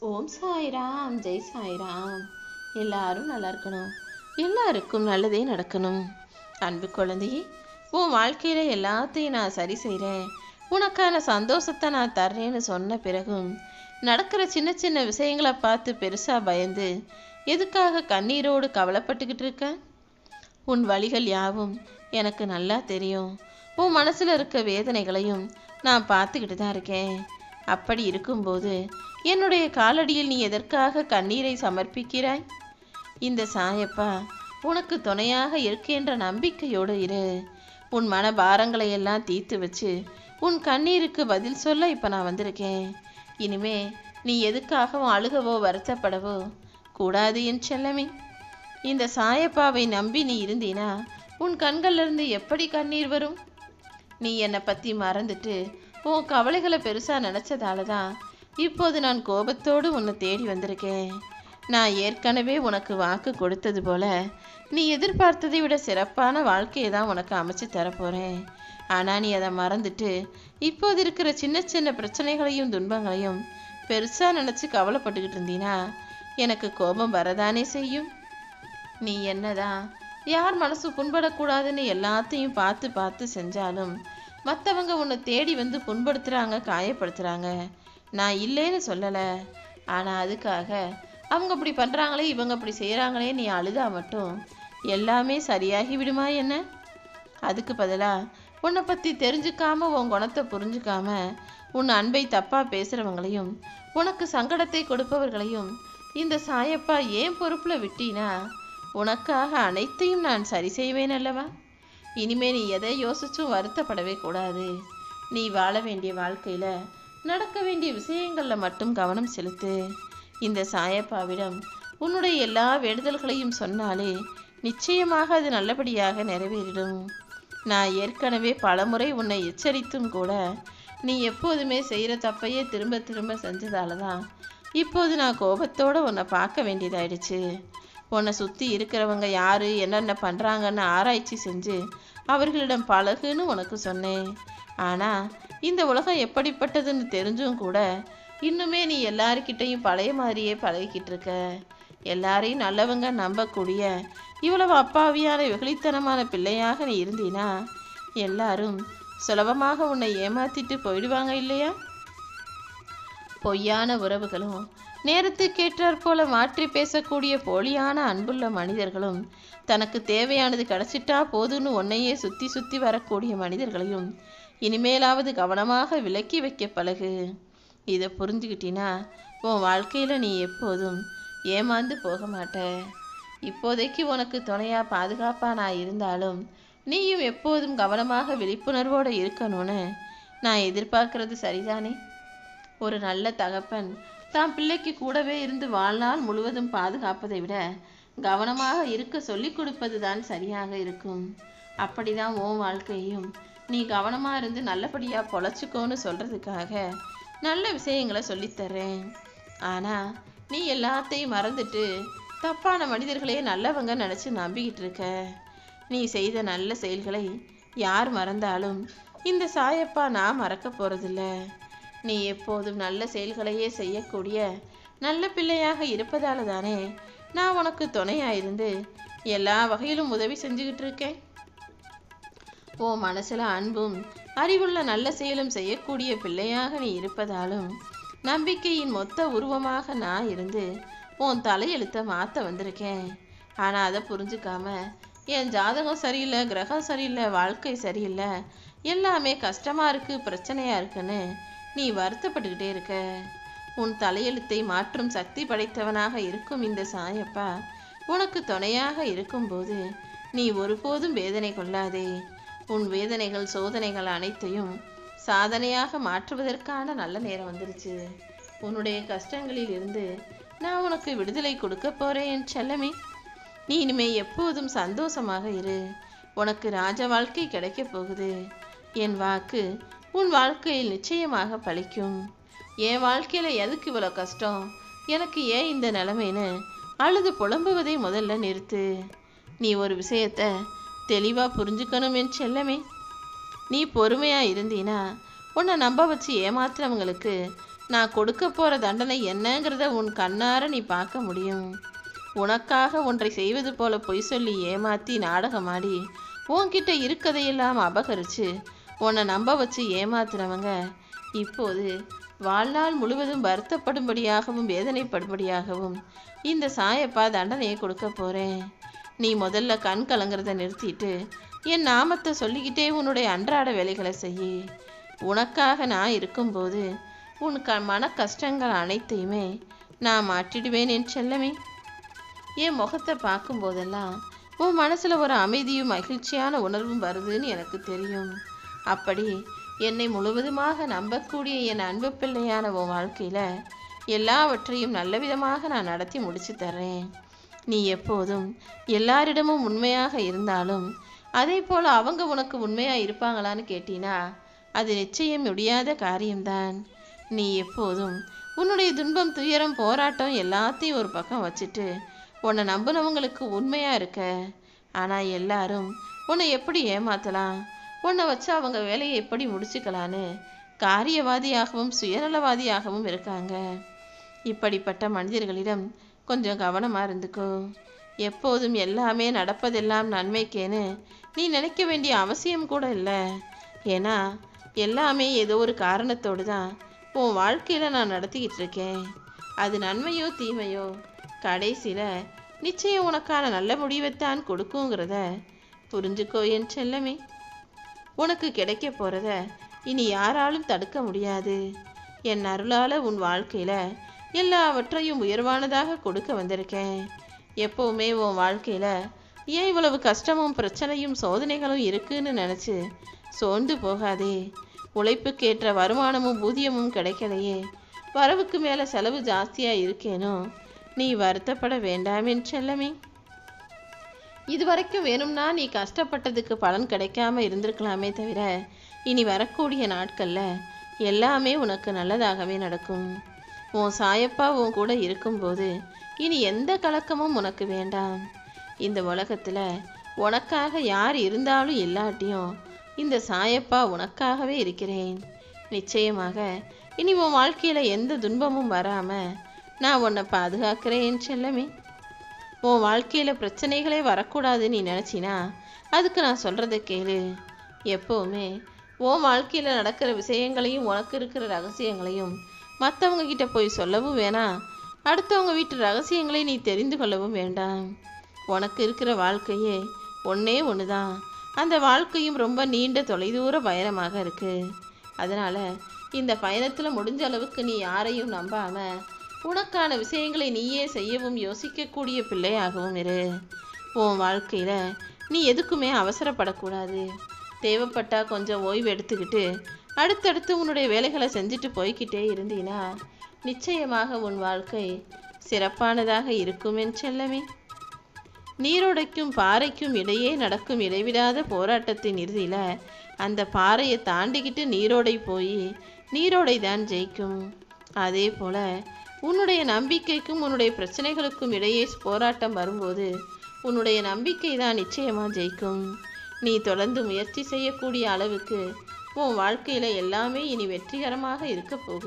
ஓம் சாய்ராம், ஜெய் சாய்ராம். எல்லாரும் நல்லா இருக்கணும், எல்லாருக்கும் நல்லதே நடக்கணும். அன்பு குழந்தையே, உன் வாழ்க்கையில் எல்லாத்தையும் நான் சரி செய்கிறேன், உனக்கான சந்தோஷத்தை நான் தர்றேன்னு சொன்ன பிறகும் நடக்கிற சின்ன சின்ன விஷயங்களை பார்த்து பெருசாக பயந்து எதுக்காக கண்ணீரோடு கவலைப்பட்டுக்கிட்டு இருக்க? உன் வழிகள் யாவும் எனக்கு நல்லா தெரியும். உன் மனசில் இருக்க வேதனைகளையும் நான் பார்த்துக்கிட்டு தான் இருக்கேன். அப்படி இருக்கும்போது என்னுடைய காலடியில் நீ எதற்காக கண்ணீரை சமர்ப்பிக்கிறாய்? இந்த சாயப்பா உனக்கு துணையாக இருக்கின்ற நம்பிக்கையோடு இரு. உன் மன பாரங்களை எல்லாம் தீர்த்து வச்சு உன் கண்ணீருக்கு பதில் சொல்ல இப்போ நான் வந்திருக்கேன். இனிமே நீ எதுக்காகவும் அழுகவோ வருத்தப்படவோ கூடாது என் செல்லமே. இந்த சாயப்பாவை நம்பி நீ இருந்தீனா உன் கண்கள்லேருந்து எப்படி கண்ணீர் வரும்? நீ என்னை பற்றி மறந்துட்டு உன் கவலைகளை பெருசாக நினச்சதால தான் இப்போது நான் கோபத்தோடு உன்னை தேடி வந்திருக்கேன். நான் ஏற்கனவே உனக்கு வாக்கு கொடுத்தது போல நீ எதிர்பார்த்ததை விட சிறப்பான வாழ்க்கையை தான் உனக்கு அமைச்சு தரப்போகிறேன். ஆனால் நீ அதை மறந்துட்டு இப்போது இருக்கிற சின்ன சின்ன பிரச்சனைகளையும் துன்பங்களையும் பெருசாக நினச்சி கவலைப்பட்டுக்கிட்டு இருந்தீனா எனக்கு கோபம் வரதானே செய்யும். நீ என்னதான் யார் மனசு புண்படக்கூடாதுன்னு எல்லாத்தையும் பார்த்து பார்த்து செஞ்சாலும் மற்றவங்க உன்னை தேடி வந்து புண்படுத்துகிறாங்க, காயப்படுத்துகிறாங்க. நான் இல்லைன்னு சொல்லலை, ஆனால் அதுக்காக அவங்க அப்படி பண்ணுறாங்களே இவங்க அப்படி செய்கிறாங்களே நீ அழுதா மட்டும் எல்லாமே சரியாகி விடுமா என்ன? அதுக்கு பதிலாக உன்னை பற்றி தெரிஞ்சுக்காம உன் குணத்தை புரிஞ்சுக்காம உன் அன்பை தப்பாக பேசுகிறவங்களையும் உனக்கு சங்கடத்தை கொடுப்பவர்களையும் இந்த சாயப்பா ஏன் பொறுப்பில் விட்டினா உனக்காக அனைத்தையும் நான் சரி செய்வேன் அல்லவா? இனிமே நீ எதை யோசிச்சும் வருத்தப்படவே கூடாது. நீ வாழ வேண்டிய வாழ்க்கையில் நடக்க வேண்டிய விஷயங்களில் மட்டும் கவனம் செலுத்து. இந்த சாயப்பாவிடம் உன்னுடைய எல்லா வேண்டுதல்களையும் சொன்னாலே நிச்சயமாக அது நல்லபடியாக நிறைவேறிடும். நான் ஏற்கனவே பலமுறை உன்னை எச்சரித்தும் கூட நீ எப்போதுமே செய்கிற தப்பையே திரும்ப திரும்ப செஞ்சதால தான் இப்போது நான் கோபத்தோடு உன்னை பார்க்க வேண்டியதாயிடுச்சு. உன்னை சுற்றி இருக்கிறவங்க யார் என்னென்ன பண்ணுறாங்கன்னு ஆராய்ச்சி செஞ்சு அவர்களிடம் பழகுன்னு உனக்கு சொன்னேன். ஆனால் இந்த உலகம் எப்படிப்பட்டதுன்னு தெரிஞ்சும் கூட இன்னுமே நீ எல்லாருக்கிட்டையும் பழைய மாதிரியே பழகிக்கிட்டு இருக்க. எல்லாரையும் நல்லவங்க நம்பக்கூடிய இவ்வளவு அப்பாவியான வெகுளித்தனமான பிள்ளையாக நீ இருந்தீனா எல்லாரும் சுலபமாக உன்னை ஏமாத்திட்டு போயிடுவாங்க இல்லையா? பொய்யான உறவுகளும் நேரத்துக்கேற்றாற் போல மாற்றி பேசக்கூடிய போலியான அன்புள்ள மனிதர்களும் தனக்கு தேவையானது கிடைச்சிட்டா போதுன்னு உன்னையே சுற்றி சுற்றி வரக்கூடிய மனிதர்களையும் இனிமேலாவது கவனமாக விலக்கி வைக்க பழகு. இதை புரிஞ்சுக்கிட்டினா உன் வாழ்க்கையில் நீ எப்போதும் ஏமாந்து போக மாட்ட. இப்போதைக்கு உனக்கு துணையாக பாதுகாப்பாக நான் இருந்தாலும் நீயும் எப்போதும் கவனமாக விழிப்புணர்வோடு இருக்கணும்னு நான் எதிர்பார்க்கறது சரிதானே? ஒரு நல்ல தகப்பன் தான் பிள்ளைக்கு கூடவே இருந்து வாழ்நாள் முழுவதும் பாதுகாப்பதை விட கவனமாக இருக்க சொல்லி கொடுப்பது தான் சரியாக இருக்கும். அப்படிதான் உன் வாழ்க்கையும் நீ கவனமாக இருந்து நல்லபடியாக பொழைச்சிக்கோன்னு சொல்கிறதுக்காக நல்ல விஷயங்களை சொல்லித்தர்றேன். ஆனால் நீ எல்லாத்தையும் மறந்துட்டு தப்பான மனிதர்களே நல்லவங்க நினச்சி நம்பிக்கிட்டு இருக்க. நீ செய்த நல்ல செயல்களை யார் மறந்தாலும் இந்த சாயப்பா நான் மறக்க போகிறதில்ல. நீ எப்போதும் நல்ல செயல்களையே செய்யக்கூடிய நல்ல பிள்ளையாக இருப்பதால தானே நான் உனக்கு துணையாக இருந்து எல்லா வகையிலும் உதவி செஞ்சுக்கிட்டு இருக்கேன். உன் மனசில் அன்பும் அறிவுள்ள நல்ல செயலும் செய்யக்கூடிய பிள்ளையாக நீ இருப்பதாலும் நம்பிக்கையின் மொத்த உருவமாக நான் இருந்து உன் தலையெழுத்தை மாற்ற வந்திருக்கேன். ஆனால் அதை புரிஞ்சுக்காம என் ஜாதகம் சரியில்லை, கிரகம் சரியில்லை, வாழ்க்கை சரியில்லை, எல்லாமே கஷ்டமாக இருக்குது, பிரச்சனையாக இருக்குன்னு நீ வருத்தப்பட்டுக்கிட்டே இருக்க. உன் தலையெழுத்தை மாற்றும் சக்தி படைத்தவனாக இருக்கும் இந்த சாயப்பா உனக்கு துணையாக இருக்கும்போது நீ ஒருபோதும் வேதனை கொள்ளாதே. உன் வேதனைகள் சோதனைகள் அனைத்தையும் சாதனையாக மாற்றுவதற்கான நல்ல நேரம் வந்துருச்சு. உன்னுடைய கஷ்டங்களில் இருந்து நான் உனக்கு விடுதலை கொடுக்க போறேன் என் செல்லமே. நீ இனிமே எப்போதும் சந்தோஷமாக இரு. உனக்கு ராஜ வாழ்க்கை கிடைக்க போகுது. என் வாக்கு உன் வாழ்க்கையில் நிச்சயமாக பலிக்கும். என் வாழ்க்கையில் எதுக்கு இவ்வளோ கஷ்டம், எனக்கு ஏன் இந்த நிலைமைன்னு அழுது புலம்புவதை முதல்ல நிறுத்து. நீ ஒரு விஷயத்தை தெளிவாக புரிஞ்சுக்கணும் என் செல்லமே. நீ பொறுமையாக இருந்தீனா உன்னை நம்ப வச்சு ஏமாத்துறவங்களுக்கு நான் கொடுக்க போகிற தண்டனை என்னங்கிறத உன் கண்ணார நீ பார்க்க முடியும். உனக்காக ஒன்றை செய்வது போல பொய் சொல்லி ஏமாற்றி நாடகமாடி உன்கிட்ட இருக்கதையெல்லாம் அபகரித்து உன்னை நம்ப வச்சு ஏமாத்துனவங்க இப்போது வாழ்நாள் முழுவதும் வருத்தப்படும்படியாகவும் வேதனைப்படும்படியாகவும் இந்த சாயப்பா தண்டனையை கொடுக்க போகிறேன். நீ முதல்ல கண் கலங்கிறத நிறுத்திட்டு என் நாமத்தை சொல்லிக்கிட்டே உன்னுடைய அன்றாட வேலைகளை செய்ய. உனக்காக நான் இருக்கும்போது உன் மன கஷ்டங்கள் அனைத்தையுமே நான் மாற்றிடுவேன் என் செல்லமே. என் முகத்தை பார்க்கும்போதெல்லாம் உன் மனசில் ஒரு அமைதியும் மகிழ்ச்சியான உணர்வும் வருதுன்னு எனக்கு தெரியும். அப்படி என்னை முழுவதுமாக நம்பக்கூடிய என் அன்பு பிள்ளையான உன் வாழ்க்கையில் எல்லாவற்றையும் நல்ல விதமாக நான் நடத்தி முடிச்சு தர்றேன். நீ எப்போதும் எல்லாரிடமும் உண்மையாக இருந்தாலும் அதே போல் அவங்க உனக்கு உண்மையாக இருப்பாங்களான்னு கேட்டினா அது நிச்சயம் முடியாத காரியம்தான். நீ எப்போதும் உன்னுடைய துன்பம் துயரம் போராட்டம் எல்லாத்தையும் ஒரு பக்கம் வச்சுட்டு உன்னை நம்பினவங்களுக்கு உண்மையாக இருக்க. ஆனால் எல்லாரும் உன்னை எப்படி ஏமாற்றலாம், உன்னை வச்சு அவங்க வேலையை எப்படி முடிச்சுக்கலான்னு காரியவாதியாகவும் சுயநலவாதியாகவும் இருக்காங்க. இப்படிப்பட்ட மனிதர்களிடம் கொஞ்சம் கவனமாக இருந்துக்கோ. எப்போதும் எல்லாமே நடப்பதெல்லாம் நன்மைக்கேன்னு நீ நினைக்க வேண்டிய அவசியம் கூட இல்லை. ஏன்னா எல்லாமே ஏதோ ஒரு காரணத்தோடு தான் உன் வாழ்க்கையில் நான் நடத்திக்கிட்டு இருக்கேன். அது நன்மையோ தீமையோ கடைசியில் நிச்சயம் உனக்கான நல்ல முடிவைத்தான் கொடுக்குங்கிறத புரிஞ்சுக்கோ என் செல்லமே. உனக்கு கிடைக்க போகிறத இனி யாராலும் தடுக்க முடியாது. என் அருளால் உன் வாழ்க்கையில் எல்லாவற்றையும் உயர்வானதாக கொடுக்க வந்திருக்கேன். எப்போவுமே உன் வாழ்க்கையில் ஏன் இவ்வளவு கஷ்டமும் பிரச்சனையும் சோதனைகளும் இருக்குன்னு நினச்சி சோர்ந்து போகாதே. உழைப்புக்கேற்ற வருமானமும் ஊதியமும் கிடைக்கலையே, வரவுக்கு மேலே செலவு ஜாஸ்தியாக இருக்கேனோ நீ வருத்தப்பட வேண்டாம் என் செல்லமே. இதுவரைக்கும் வேணும்னா நீ கஷ்டப்பட்டதுக்கு பலன் கிடைக்காம இருந்திருக்கலாமே தவிர இனி வரக்கூடிய நாட்களில் எல்லாமே உனக்கு நல்லதாகவே நடக்கும். உன் சாயப்பா உன் கூட இருக்கும்போது இனி எந்த கலக்கமும் உனக்கு வேண்டாம். இந்த உலகத்தில் உனக்காக யார் இருந்தாலும் இல்லாட்டியும் இந்த சாயப்பா உனக்காகவே இருக்கிறேன். நிச்சயமாக இனி உன் வாழ்க்கையில் எந்த துன்பமும் வராமல் நான் உன்னை பாதுகாக்கிறேன் என் செல்லமே. உன் வாழ்க்கையில் பிரச்சனைகளே வரக்கூடாதுன்னு நீ நினச்சினா அதுக்கு நான் சொல்கிறத கேளு. எப்போவுமே உன் வாழ்க்கையில் நடக்கிற விஷயங்களையும் உனக்கு இருக்கிற ரகசியங்களையும் மற்றவங்க கிட்ட போய் சொல்லவும் வேணாம், அடுத்தவங்க வீட்டு ரகசியங்களை நீ தெரிந்து கொள்ளவும் வேண்டாம். உனக்கு இருக்கிற வாழ்க்கையே ஒன்றே ஒன்று தான். அந்த வாழ்க்கையும் ரொம்ப நீண்ட தொலைதூர பயணமாக இருக்குது. அதனால் இந்த பயணத்தில் முடிஞ்ச அளவுக்கு நீ யாரையும் நம்பாமல் உனக்கான விஷயங்களை நீயே செய்யவும் யோசிக்கக்கூடிய பிள்ளையாகவும் இரு. உன் வாழ்க்கையில் நீ எதுக்குமே அவசரப்படக்கூடாது. தேவைப்பட்டால் கொஞ்சம் ஓய்வு எடுத்துக்கிட்டு அடுத்தடுத்து உன்னுடைய வேலைகளை செஞ்சுட்டு போய்கிட்டே இருந்தீனா நிச்சயமாக உன் வாழ்க்கை சிறப்பானதாக இருக்கும் என் செல்லமே. நீரோடைக்கும் பாறைக்கும் இடையே நடக்கும் இடைவிடாத போராட்டத்தின் இறுதியில் அந்த பாறையை தாண்டிக்கிட்டு நீரோடை போய் நீரோடை தான் ஜெயிக்கும். அதே போல் உன்னுடைய நம்பிக்கைக்கும் உன்னுடைய பிரச்சனைகளுக்கும் இடையே போராட்டம் வரும்போது உன்னுடைய நம்பிக்கை தான் நிச்சயமாக ஜெயிக்கும். நீ தொடர்ந்து முயற்சி செய்யக்கூடிய அளவுக்கு உன் வாழ்க்கையில் எல்லாமே இனி வெற்றிகரமாக இருக்க போகும்.